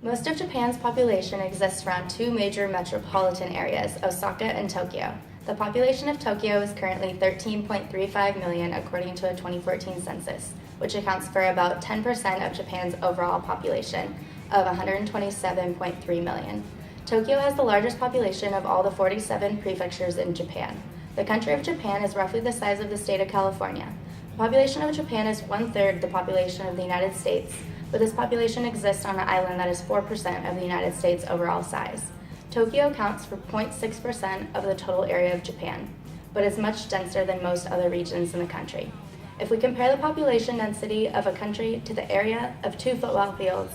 Most of Japan's population exists around two major metropolitan areas, Osaka and Tokyo. The population of Tokyo is currently 13.35 million according to a 2014 census, which accounts for about 10% of Japan's overall population of 127.3 million. Tokyo has the largest population of all the 47 prefectures in Japan. The country of Japan is roughly the size of the state of California. The population of Japan is 1/3 the population of the United States, but this population exists on an island that is 4% of the United States' overall size. Tokyo accounts for 0.6% of the total area of Japan, but is much denser than most other regions in the country. If we compare the population density of a country to the area of 2 football fields,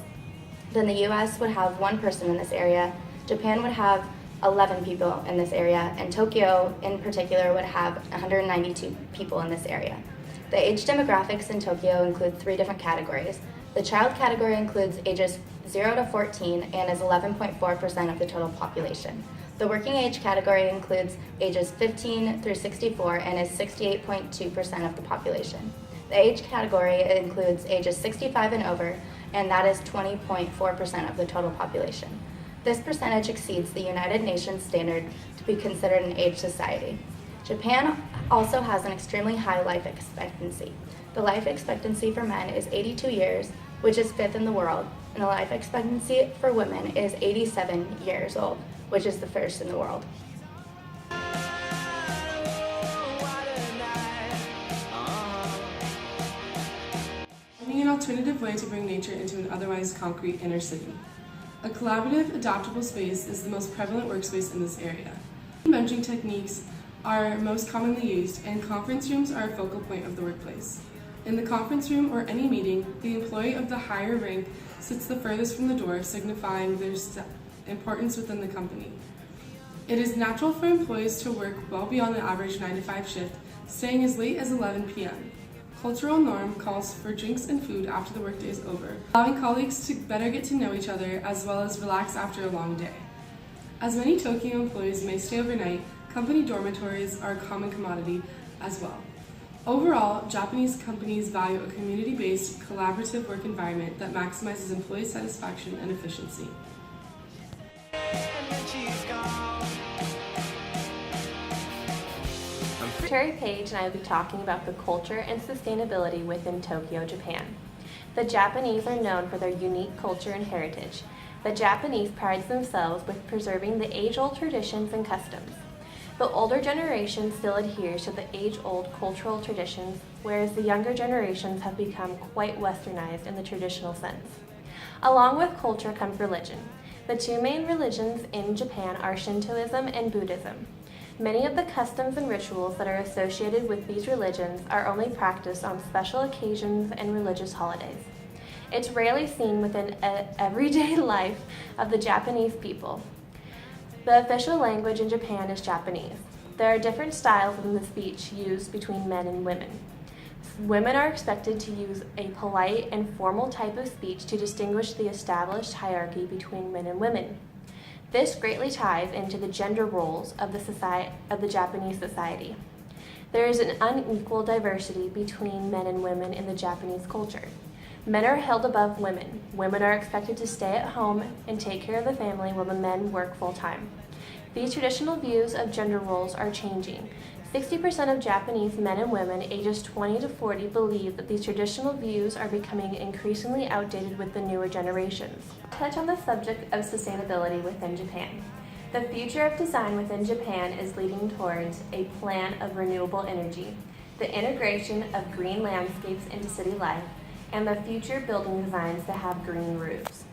then the US would have 1 person in this area, Japan would have 11 people in this area, and Tokyo in particular would have 192 people in this area. The age demographics in Tokyo include 3 different categories. The child category includes ages 0 to 14 and is 11.4% of the total population. The working age category includes ages 15 through 64 and is 68.2% of the population. The age category includes ages 65 and over, and that is 20.4% of the total population. This percentage exceeds the United Nations standard to be considered an age society. Japan also has an extremely high life expectancy. The life expectancy for men is 82 years, which is 5th in the world, and the life expectancy for women is 87 years old, which is the 1st in the world. Finding an alternative way to bring nature into an otherwise concrete inner city. A collaborative, adaptable space is the most prevalent workspace in this area. Benching techniques are most commonly used, and conference rooms are a focal point of the workplace. In the conference room or any meeting, the employee of the higher rank sits the furthest from the door, signifying their importance within the company. It is natural for employees to work well beyond the average 9 to 5 shift, staying as late as 11 p.m. Cultural norm calls for drinks and food after the workday is over, allowing colleagues to better get to know each other as well as relax after a long day. As many Tokyo employees may stay overnight, company dormitories are a common commodity as well. Overall, Japanese companies value a community-based, collaborative work environment that maximizes employee satisfaction and efficiency. I'm Terry Page, and I will be talking about the culture and sustainability within Tokyo, Japan. The Japanese are known for their unique culture and heritage. The Japanese prides themselves with preserving the age-old traditions and customs. The older generation still adheres to the age-old cultural traditions, whereas the younger generations have become quite westernized in the traditional sense. Along with culture comes religion. The 2 main religions in Japan are Shintoism and Buddhism. Many of the customs and rituals that are associated with these religions are only practiced on special occasions and religious holidays. It's rarely seen within everyday life of the Japanese people. The official language in Japan is Japanese. There are different styles in the speech used between men and women. Women are expected to use a polite and formal type of speech to distinguish the established hierarchy between men and women. This greatly ties into the gender roles of the Japanese society. There is an unequal diversity between men and women in the Japanese culture. Men are held above women. Women are expected to stay at home and take care of the family while the men work full-time. These traditional views of gender roles are changing. 60% of Japanese men and women ages 20 to 40 believe that these traditional views are becoming increasingly outdated with the newer generations. Touch on the subject of sustainability within Japan. The future of design within Japan is leading towards a plan of renewable energy, the integration of green landscapes into city life, and the future building designs that have green roofs.